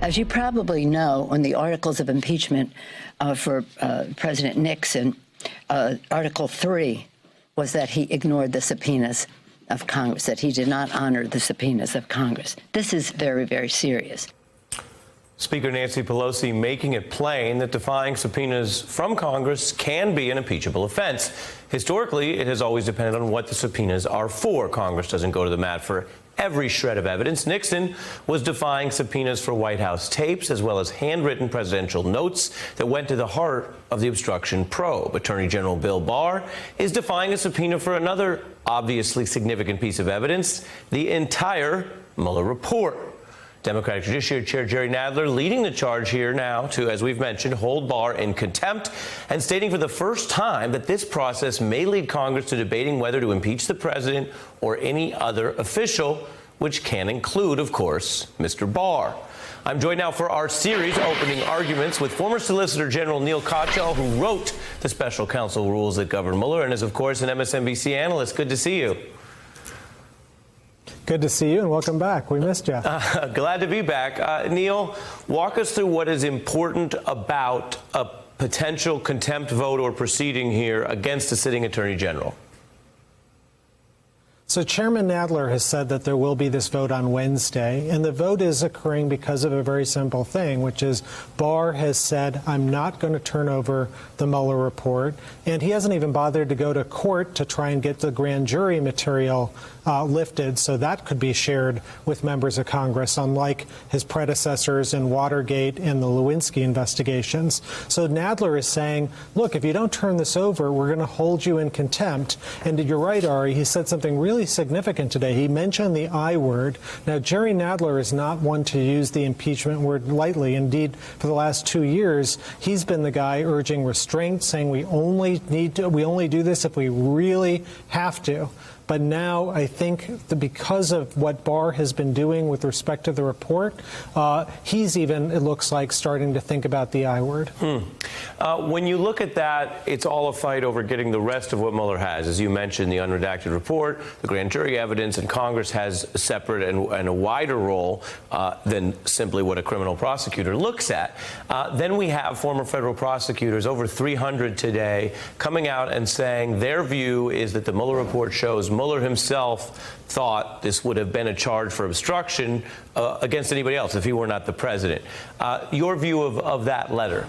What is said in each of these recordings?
As you probably know, on the articles of impeachment for President Nixon, Article 3 was that he ignored the subpoenas of Congress, that he did not honor the subpoenas of Congress. This is very, very serious. Speaker Nancy Pelosi making it plain that defying subpoenas from Congress can be an impeachable offense. Historically, it has always depended on what the subpoenas are for. Congress doesn't go to the mat for every shred of evidence. Nixon was defying subpoenas for White House tapes, as well as handwritten presidential notes that went to the heart of the obstruction probe. Attorney General Bill Barr is defying a subpoena for another obviously significant piece of evidence, the entire Mueller report. Democratic Judiciary Chair Jerry Nadler leading the charge here now to, as we've mentioned, hold Barr in contempt and stating for the first time that this process may lead Congress to debating whether to impeach the president or any other official, which can include, of course, Mr. Barr. I'm joined now for our series opening arguments with former Solicitor General Neil Katyal, who wrote the special counsel rules that govern Mueller and is, of course, an MSNBC analyst. Good to see you. Good to see you, and welcome back. We missed you. Glad to be back. Neil, walk us through what is important about a potential contempt vote or proceeding here against a sitting attorney general. So Chairman Nadler has said that there will be this vote on Wednesday, and the vote is occurring because of a very simple thing, which is Barr has said, I'm not going to turn over the Mueller report, and he hasn't even bothered to go to court to try and get the grand jury material lifted, so that could be shared with members of Congress, unlike his predecessors in Watergate and the Lewinsky investigations. So Nadler is saying, look, if you don't turn this over, we're going to hold you in contempt. And you're right, Ari, he said something really significant today. He mentioned the I word. Now, Jerry Nadler is not one to use the impeachment word lightly. Indeed, for the last 2 years, he's been the guy urging restraint, saying we only do this if we really have to. But now I think that because of what Barr has been doing with respect to the report, he's even, it looks like, starting to think about the I word. When you look at that, it's all a fight over getting the rest of what Mueller has. As you mentioned, the unredacted report, the grand jury evidence, and Congress has a separate and a wider role than simply what a criminal prosecutor looks at. Then we have former federal prosecutors, over 300 today, coming out and saying their view is that the Mueller report shows Mueller himself thought this would have been a charge for obstruction against anybody else if he were not the president. Your view of that letter?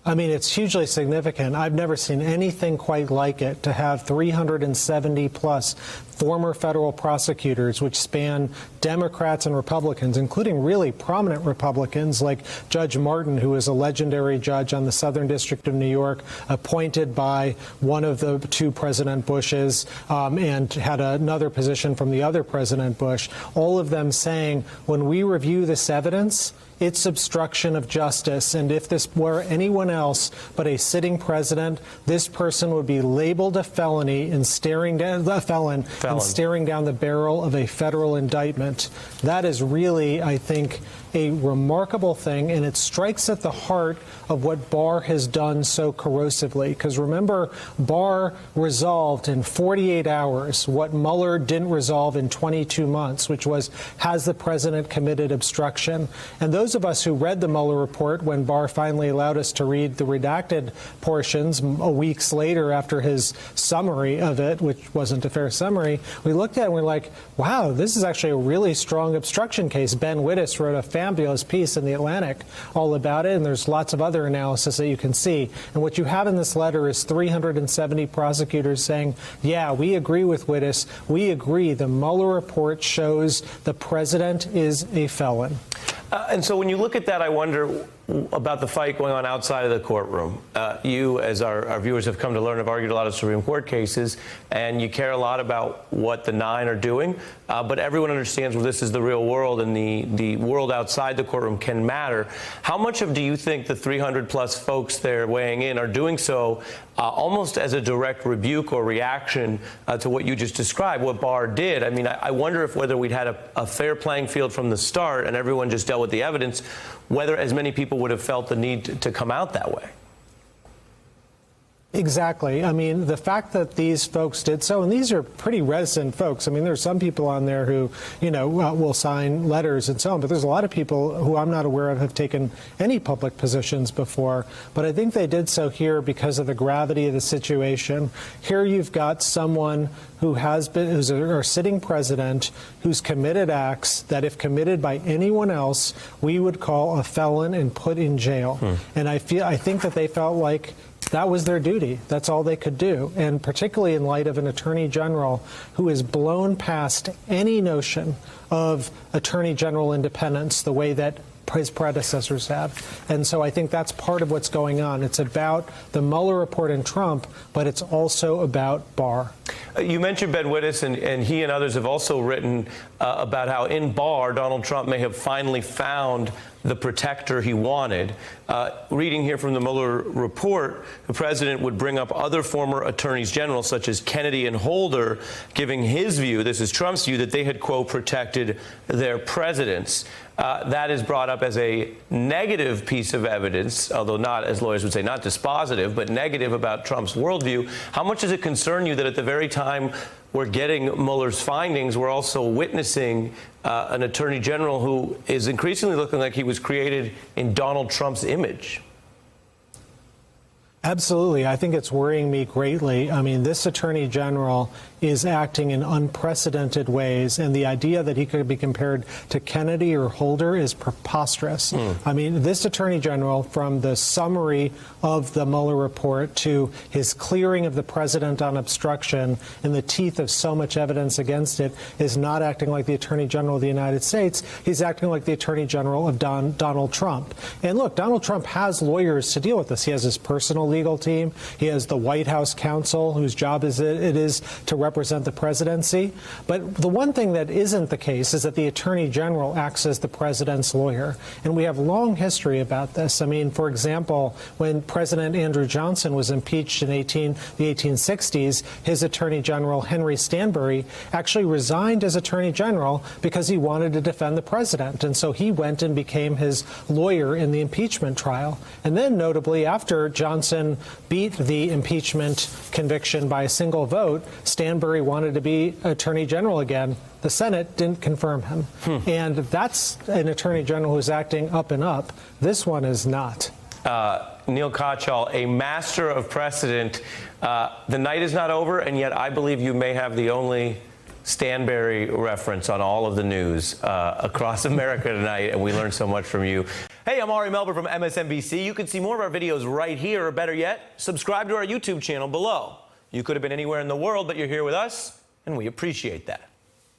I mean, it's hugely significant. I've never seen anything quite like it, to have 370 plus former federal prosecutors, which span Democrats and Republicans, including really prominent Republicans like Judge Martin, who is a legendary judge on the Southern District of New York, appointed by one of the two President Bushes, and had another position from the other President Bush, all of them saying, when we review this evidence, it's obstruction of justice, and if this were anyone else but a sitting president, this person would be labeled a felony and staring down and staring down the barrel of a federal indictment. That is really, I think, a remarkable thing, and it strikes at the heart of what Barr has done so corrosively. Because remember, Barr resolved in 48 hours what Mueller didn't resolve in 22 months, which was, has the president committed obstruction? And those of us who read the Mueller report when Barr finally allowed us to read the redacted portions weeks later after his summary of it, which wasn't a fair summary, we looked at it and we're like, wow, this is actually a really strong obstruction case. Ben Wittes wrote a fabulous piece in The Atlantic all about it, and there's lots of other analysis that you can see. And what you have in this letter is 370 prosecutors saying, yeah, we agree with Wittes. We agree the Mueller report shows the president is a felon. And so when you look at that, I wonder about the fight going on outside of the courtroom. You, as our viewers have come to learn, have argued a lot of Supreme Court cases, and you care a lot about what the 9 are doing. But everyone understands, well, this is the real world, and the world outside the courtroom can matter. How much of do you think the 300-plus folks there weighing in are doing so almost as a direct rebuke or reaction to what you just described, what Barr did? I mean, I wonder if whether we'd had a fair playing field from the start and everyone just dealt with the evidence, whether as many people would have felt the need to come out that way. Exactly. I mean, the fact that these folks did so, and these are pretty reticent folks. I mean, there's some people on there who, will sign letters and so on, but there's a lot of people who I'm not aware of have taken any public positions before. But I think they did so here because of the gravity of the situation. Here you've got someone who who's our sitting president, who's committed acts that, if committed by anyone else, we would call a felon and put in jail. And I think that they felt like that was their duty. That's all they could do. And particularly in light of an attorney general who has blown past any notion of attorney general independence the way that his predecessors have. And so I think that's part of what's going on. It's about the Mueller report and Trump, but it's also about Barr. You mentioned Ben Wittes, and he and others have also written about how in Barr, Donald Trump may have finally found the protector he wanted. Reading here from the Mueller report, the president would bring up other former attorneys general, such as Kennedy and Holder, giving his view, this is Trump's view, that they had, quote, protected their presidents. That is brought up as a negative piece of evidence, although not, as lawyers would say, not dispositive, but negative about Trump's worldview. How much does it concern you that at the very time we're getting Mueller's findings, we're also witnessing an attorney general who is increasingly looking like he was created in Donald Trump's image? Absolutely. I think it's worrying me greatly. I mean, this attorney general is acting in unprecedented ways, and the idea that he could be compared to Kennedy or Holder is preposterous. I mean, this attorney general, from the summary of the Mueller report to his clearing of the president on obstruction in the teeth of so much evidence against it, is not acting like the attorney general of the United States. He's acting like the attorney general of Donald Trump. And look, Donald Trump has lawyers to deal with this. He has his personal legal team. He has the White House counsel, whose job it is to represent the presidency. But the one thing that isn't the case is that the attorney general acts as the president's lawyer. And we have long history about this. I mean, for example, when President Andrew Johnson was impeached in the 1860s, his attorney general, Henry Stanbury, actually resigned as attorney general because he wanted to defend the president. And so he went and became his lawyer in the impeachment trial. And then, notably, after Johnson beat the impeachment conviction by a single vote, Stanbury wanted to be attorney general again. The Senate didn't confirm him. And that's an attorney general who's acting up and up. This one is not. Neil Katyal, a master of precedent. The night is not over, and yet I believe you may have the only Stanbury reference on all of the news across America tonight, and we learned so much from you. Hey, I'm Ari Melber from MSNBC. You can see more of our videos right here, or better yet, subscribe to our YouTube channel below. You could have been anywhere in the world, but you're here with us, and we appreciate that.